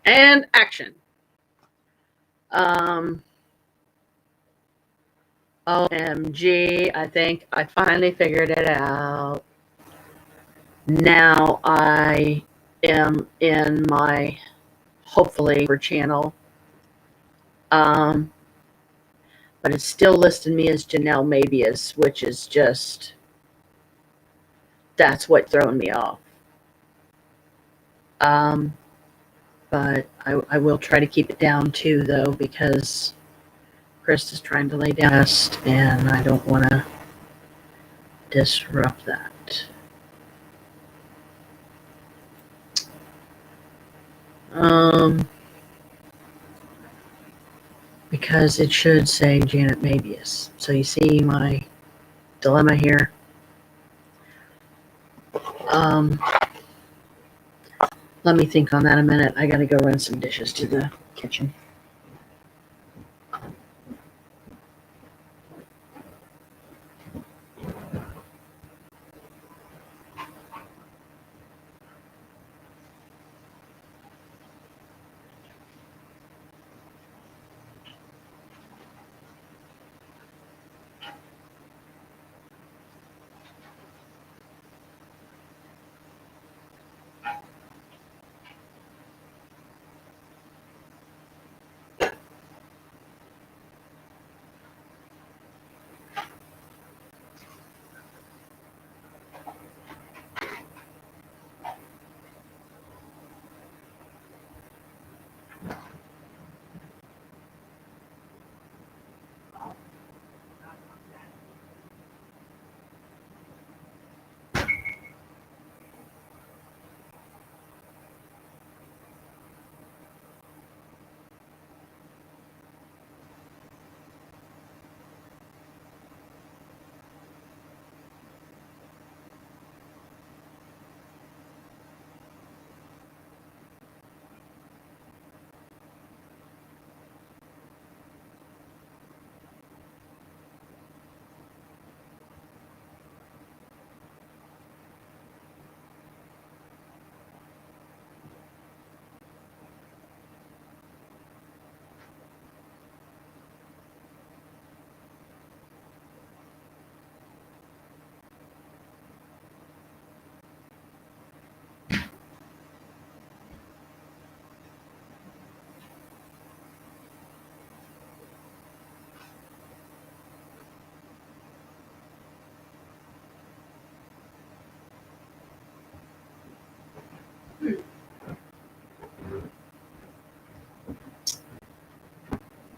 And action. Um, OMG, I think I finally figured it out. Now I am in my, hopefully, channel. Um, but it's still listing me as Janelle Mabius, which is just, that's what throwing me off. But I will try to keep it down too, though, because Chris is trying to lay down rest, and I don't want to disrupt that. Because it should say Janet Mabius. So you see my dilemma here. Let me think on that a minute. I gotta go run some dishes to the kitchen.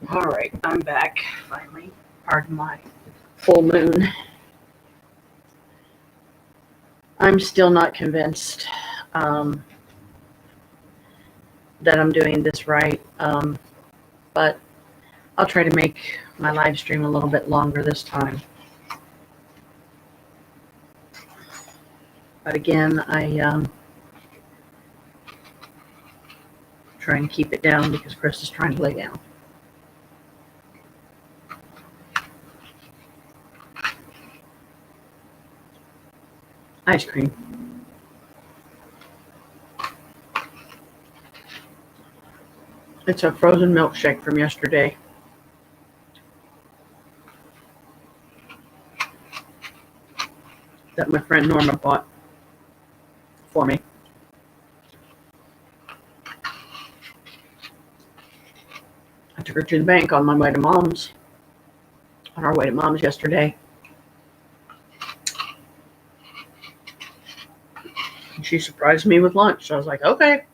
All right, I'm back finally. Pardon my full moon. I'm still not convinced that I'm doing this right, but I'll try to make my live stream a little bit longer this time. But again, I try and keep it down because Chris is trying to lay down. Ice cream. It's a frozen milkshake from yesterday. That my friend Norma bought for me. I took her to the bank on my way to Mom's. On our way to Mom's yesterday. And she surprised me with lunch. So I was like, okay.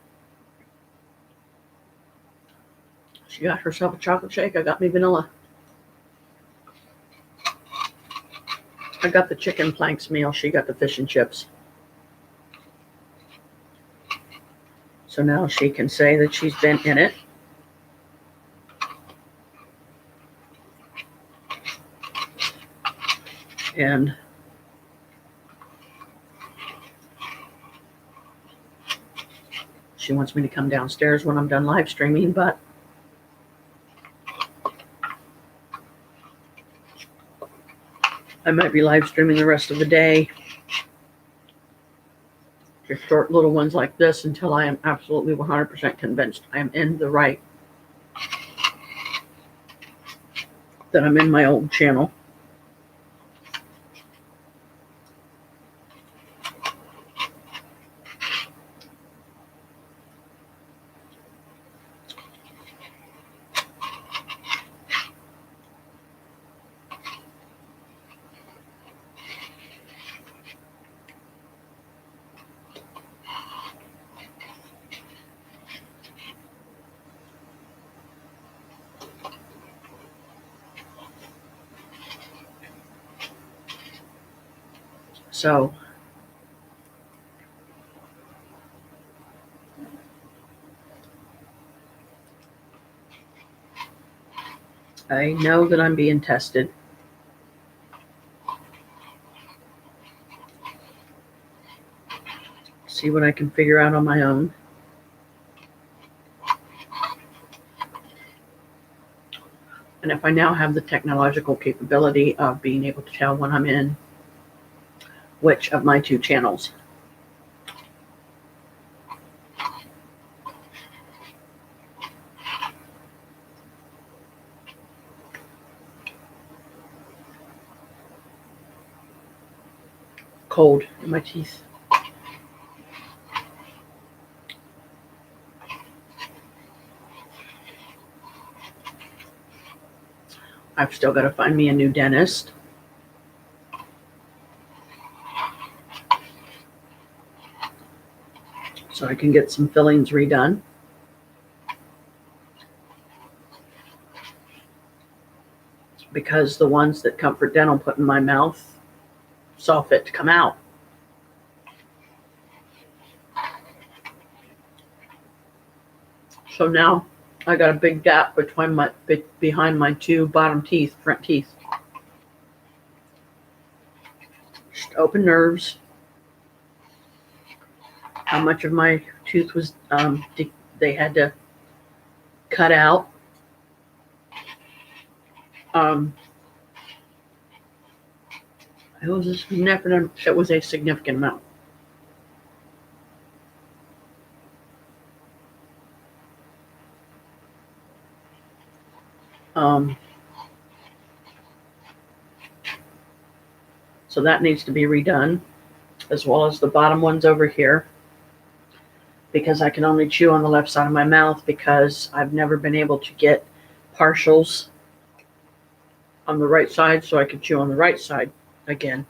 She got herself a chocolate shake. I got me vanilla. I got the chicken planks meal. She got the fish and chips. So now she can say that she's been in it. And she wants me to come downstairs when I'm done live streaming, but I might be live streaming the rest of the day. Just short little ones like this until I am absolutely 100% convinced I am in the right, that I'm in my old channel. So I know that I'm being tested. See what I can figure out on my own. And if I now have the technological capability of being able to tell when I'm in which of my two channels. Cold in my teeth. I've still got to find me a new dentist. So I can get some fillings redone. Because the ones that Comfort Dental put in my mouth saw fit to come out. So now I got a big gap behind my two bottom teeth, front teeth. Just open nerves. How much of my tooth was they had to cut out. It was a significant amount. So that needs to be redone, as well as the bottom ones over here, because I can only chew on the left side of my mouth because I've never been able to get partials on the right side, so I can chew on the right side again.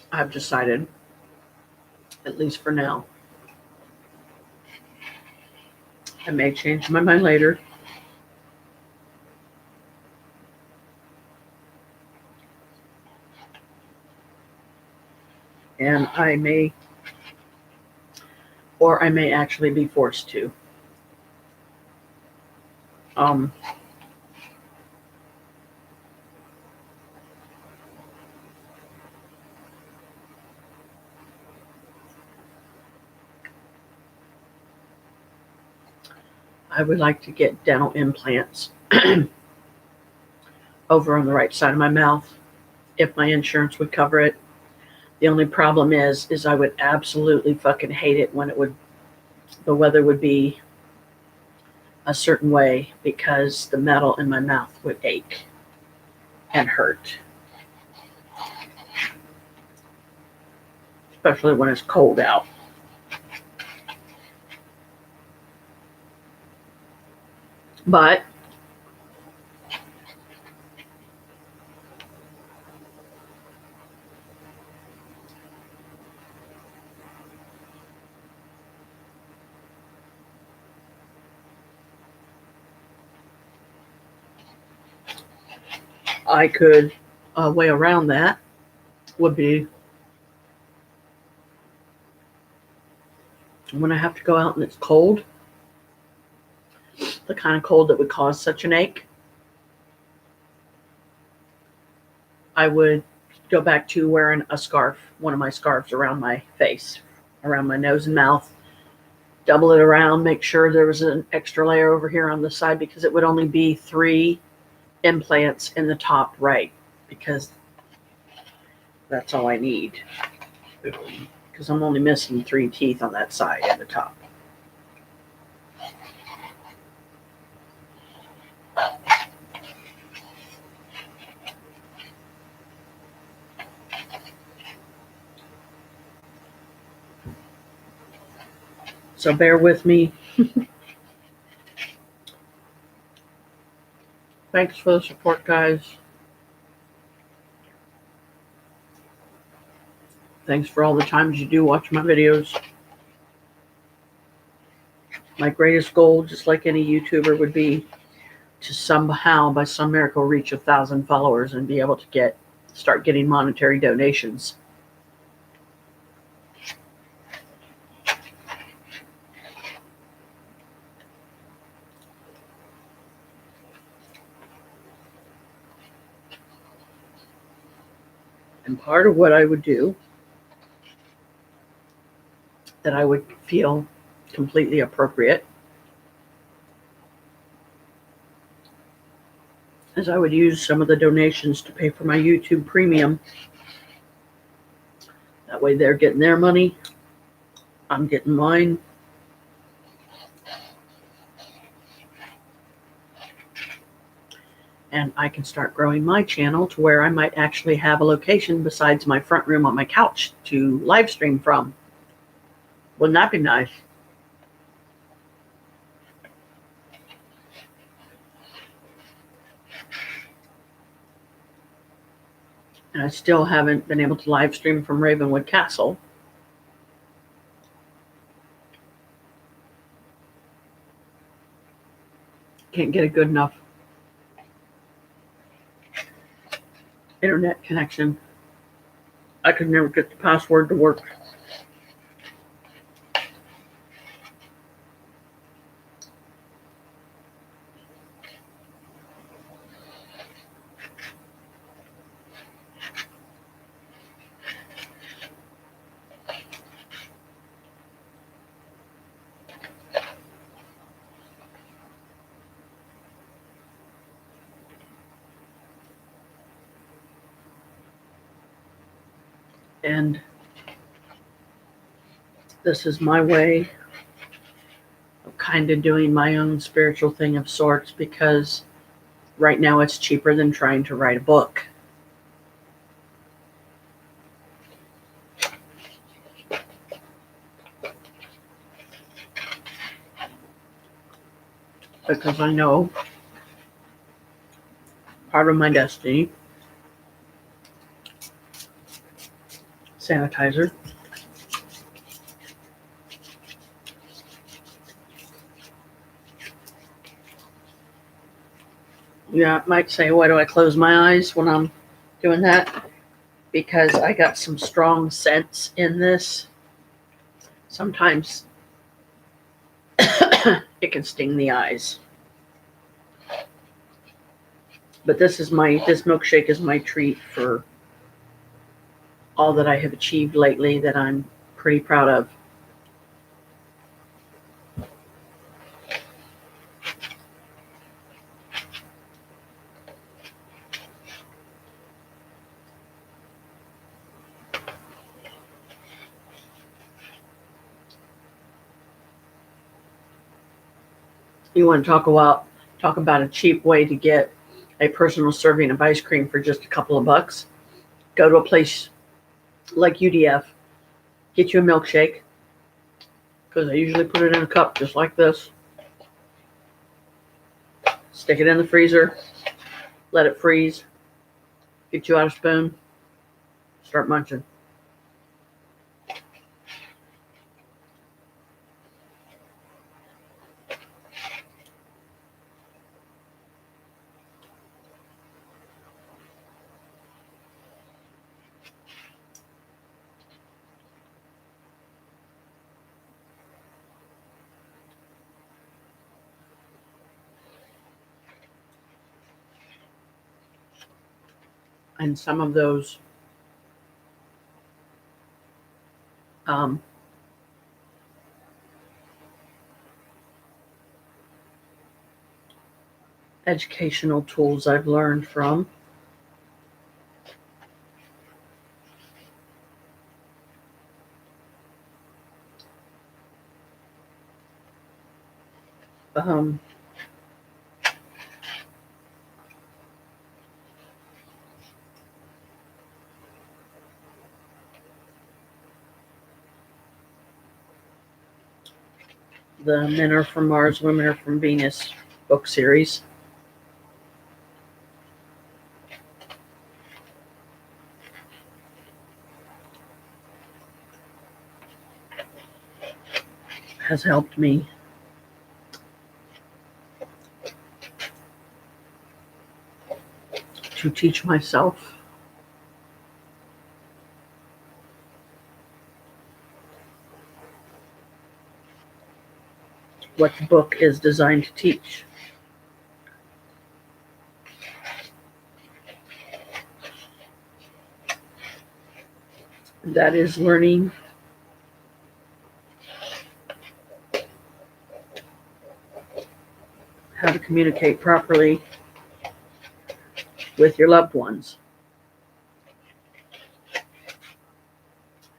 I've decided, at least for now, I may change my mind later. And I may actually be forced to. I would like to get dental implants over on the right side of my mouth if my insurance would cover it. The only problem is I would absolutely fucking hate it when the weather would be a certain way, because the metal in my mouth would ache and hurt. Especially when it's cold out. But I could way around that would be when I have to go out and it's cold, the kind of cold that would cause such an ache, I would go back to wearing a scarf, one of my scarves around my face, around my nose and mouth, double it around, make sure there was an extra layer over here on the side because it would only be 3 implants in the top right because that's all I need. Because I'm only missing 3 teeth on that side at the top. So bear with me. Thanks for the support, guys. Thanks for all the times you do watch my videos. My greatest goal, just like any YouTuber, would be to somehow, by some miracle, reach 1,000 followers and be able to start getting monetary donations. And part of what I would do that I would feel completely appropriate is I would use some of the donations to pay for my YouTube Premium. That way they're getting their money, I'm getting mine. And I can start growing my channel to where I might actually have a location besides my front room on my couch to live stream from. Wouldn't that be nice? And I still haven't been able to live stream from Ravenwood Castle. Can't get a good enough internet connection. I could never get the password to work. And this is my way of kind of doing my own spiritual thing of sorts, because right now it's cheaper than trying to write a book. Because I know part of my destiny, sanitizer, yeah, I might say, why do I close my eyes when I'm doing that? Because I got some strong scents in this. Sometimes it can sting the eyes. But this milkshake is my treat for all that I have achieved lately that I'm pretty proud of. You want to talk about a cheap way to get a personal serving of ice cream for just a couple of bucks? Go to a place like UDF, get you a milkshake, because I usually put it in a cup just like this. Stick it in the freezer, let it freeze, get you out a spoon, start munching. And some of those um, educational tools I've learned from um, the Men Are From Mars, Women Are From Venus book series. Has helped me to teach myself what the book is designed to teach. That is learning how to communicate properly with your loved ones,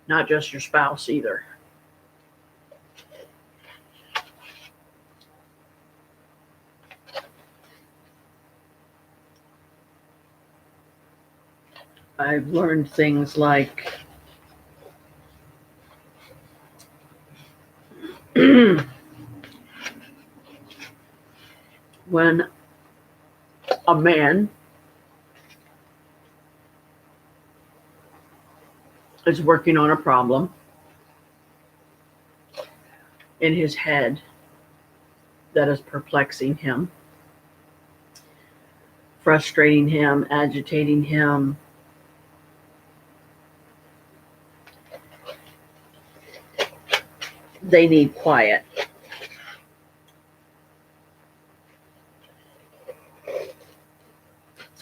not just your spouse either. I've learned things like when a man is working on a problem in his head that is perplexing him, frustrating him, agitating him, they need quiet.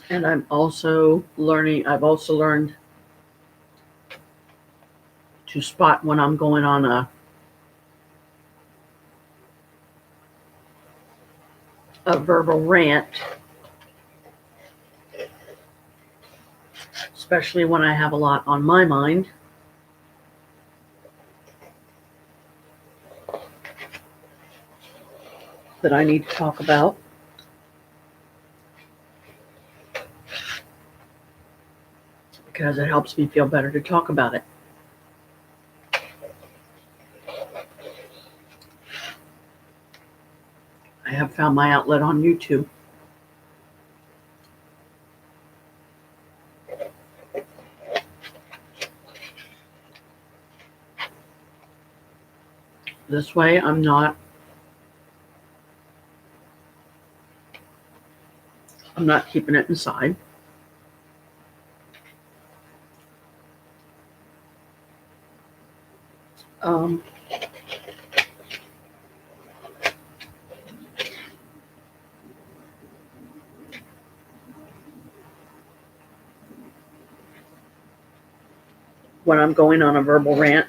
And I've also learned to spot when I'm going on a verbal rant, especially when I have a lot on my mind. That I need to talk about. Because it helps me feel better to talk about it. I have found my outlet on YouTube. This way I'm not keeping it inside. When I'm going on a verbal rant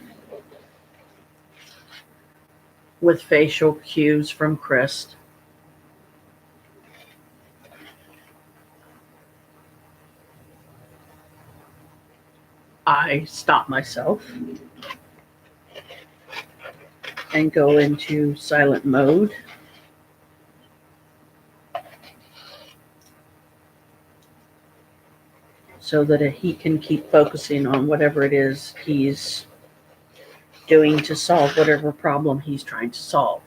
with facial cues from Chris, I stop myself and go into silent mode. So that he can keep focusing on whatever it is he's doing to solve whatever problem he's trying to solve.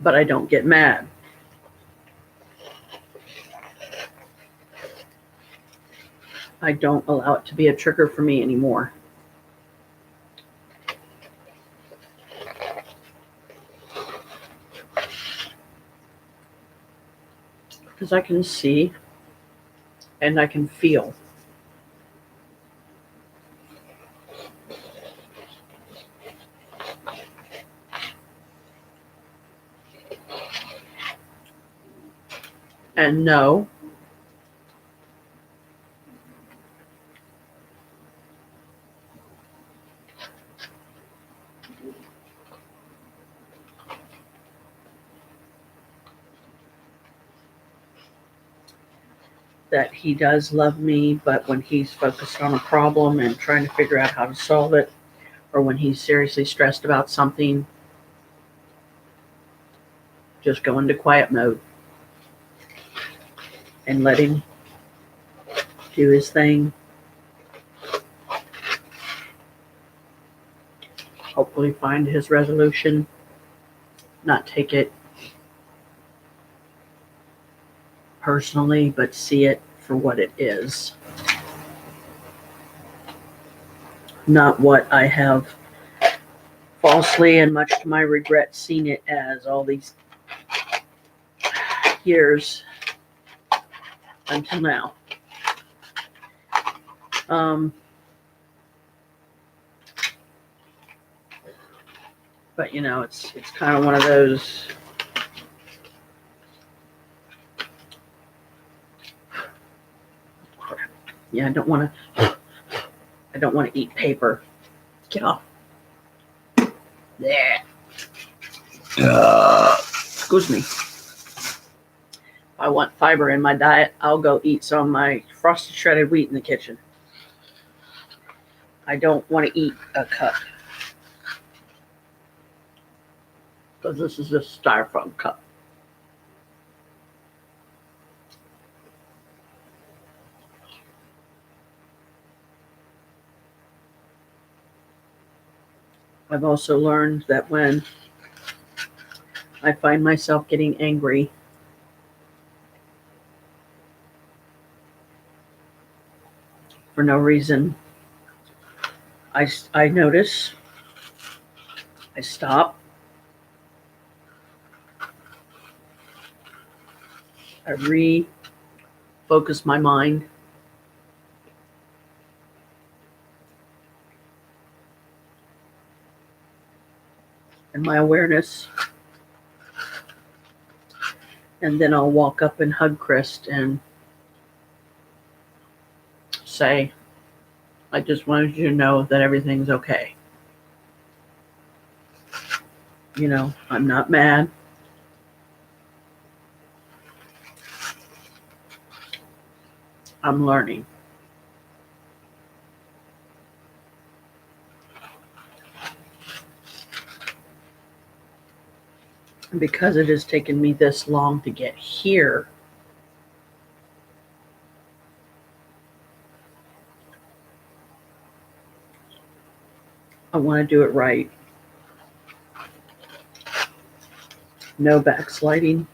But I don't get mad. I don't allow it to be a trigger for me anymore. Because I can see and I can feel. and know that he does love me, but when he's focused on a problem and trying to figure out how to solve it, or when he's seriously stressed about something, just go into quiet mode and let him do his thing. Hopefully find his resolution, not take it personally, but see it for what it is. Not what I have falsely and much to my regret seen it as all these years until now. But you know, it's kind of one of those. Yeah, I don't want to eat paper. Get off. There. Excuse me. If I want fiber in my diet, I'll go eat some of my frosted shredded wheat in the kitchen. I don't want to eat a cup, because this is a styrofoam cup. I've also learned that when I find myself getting angry, for no reason, I notice, I stop, I refocus my mind, and my awareness, and then I'll walk up and hug Chris and say, I just wanted you to know that everything's okay. You know, I'm not mad. I'm learning. And because it has taken me this long to get here, I want to do it right. No backsliding.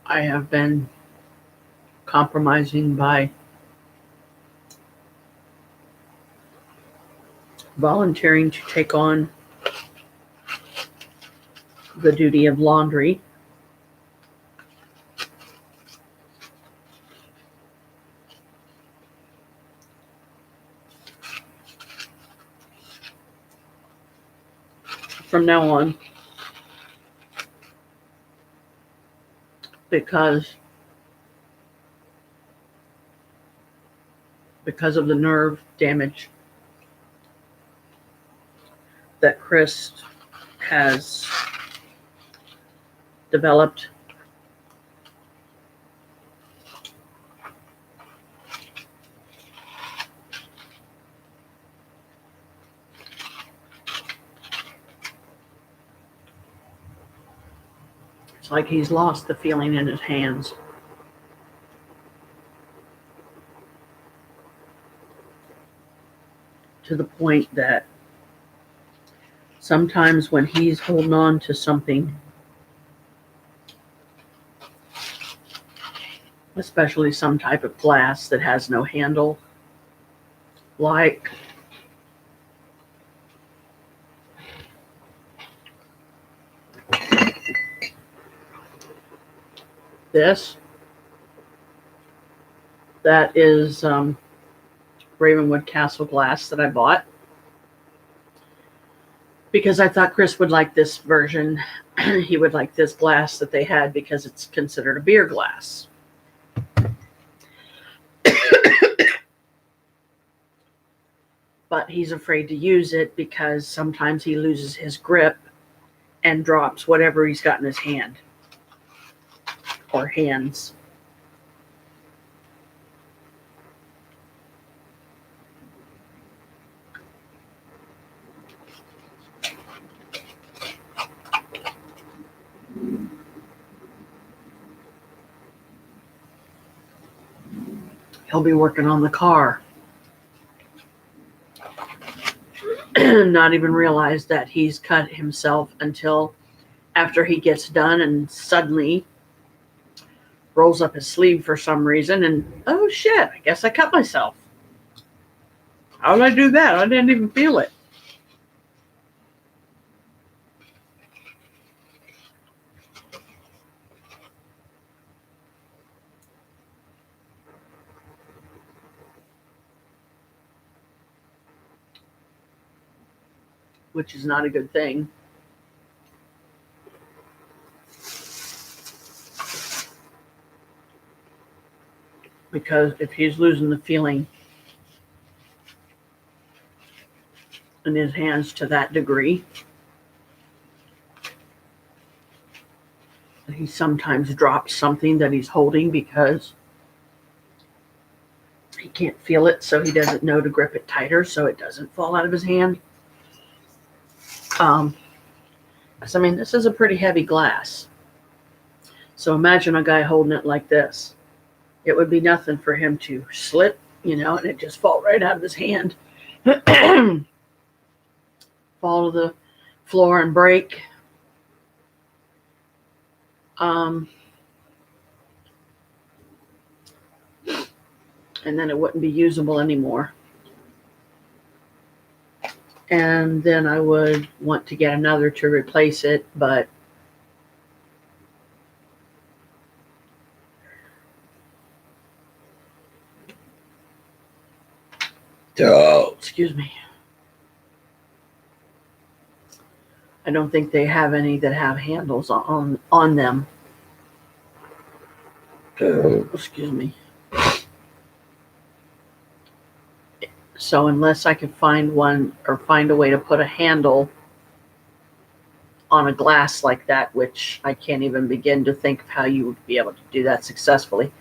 I have been compromising by volunteering to take on the duty of laundry. From now on, because of the nerve damage that Chris has developed. It's like he's lost the feeling in his hands. To the point that sometimes when he's holding on to something, especially some type of glass that has no handle, like this. That is Ravenwood Castle glass that I bought because I thought Chris would like this version. He would like this glass that they had because it's considered a beer glass. But he's afraid to use it because sometimes he loses his grip and drops whatever he's got in his hand or hands. He'll be working on the car. Not even realize that he's cut himself until after he gets done, and suddenly rolls up his sleeve for some reason and, oh shit, I guess I cut myself. How did I do that? I didn't even feel it. Which is not a good thing. Because if he's losing the feeling in his hands to that degree, he sometimes drops something that he's holding because he can't feel it, so he doesn't know to grip it tighter so it doesn't fall out of his hand. So, I mean, this is a pretty heavy glass. So imagine a guy holding it like this. It would be nothing for him to slip, and it just fall right out of his hand. Fall to the floor and break. And then it wouldn't be usable anymore. And then I would want to get another to replace it, but excuse me. I don't think they have any that have handles on them. Excuse me. So unless I could find one or find a way to put a handle on a glass like that, which I can't even begin to think of how you would be able to do that successfully.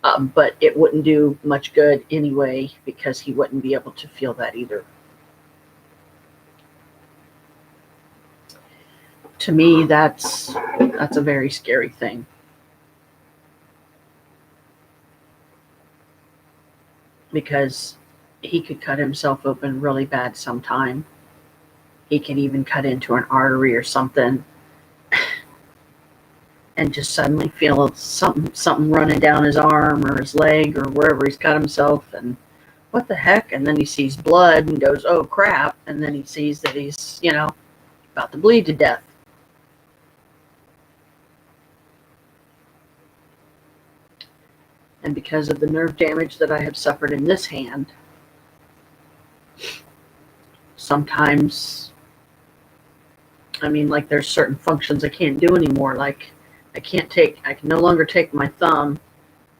But it wouldn't do much good anyway because he wouldn't be able to feel that either. To me, that's a very scary thing. Because he could cut himself open really bad sometime. He can even cut into an artery or something and just suddenly feel something running down his arm or his leg or wherever he's cut himself, and what the heck? And then he sees blood and goes, oh crap, and then he sees that he's, about to bleed to death. And because of the nerve damage that I have suffered in this hand, sometimes, like there's certain functions I can't do anymore. Like I can no longer take my thumb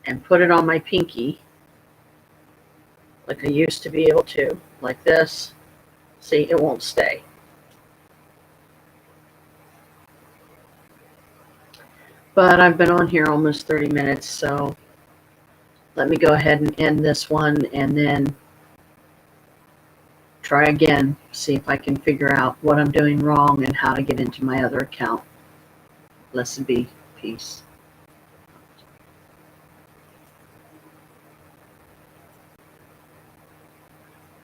and put it on my pinky like I used to be able to, like this. See, it won't stay. But I've been on here almost 30 minutes, so let me go ahead and end this one and then try again, see if I can figure out what I'm doing wrong and how to get into my other account. Blessed be. Peace.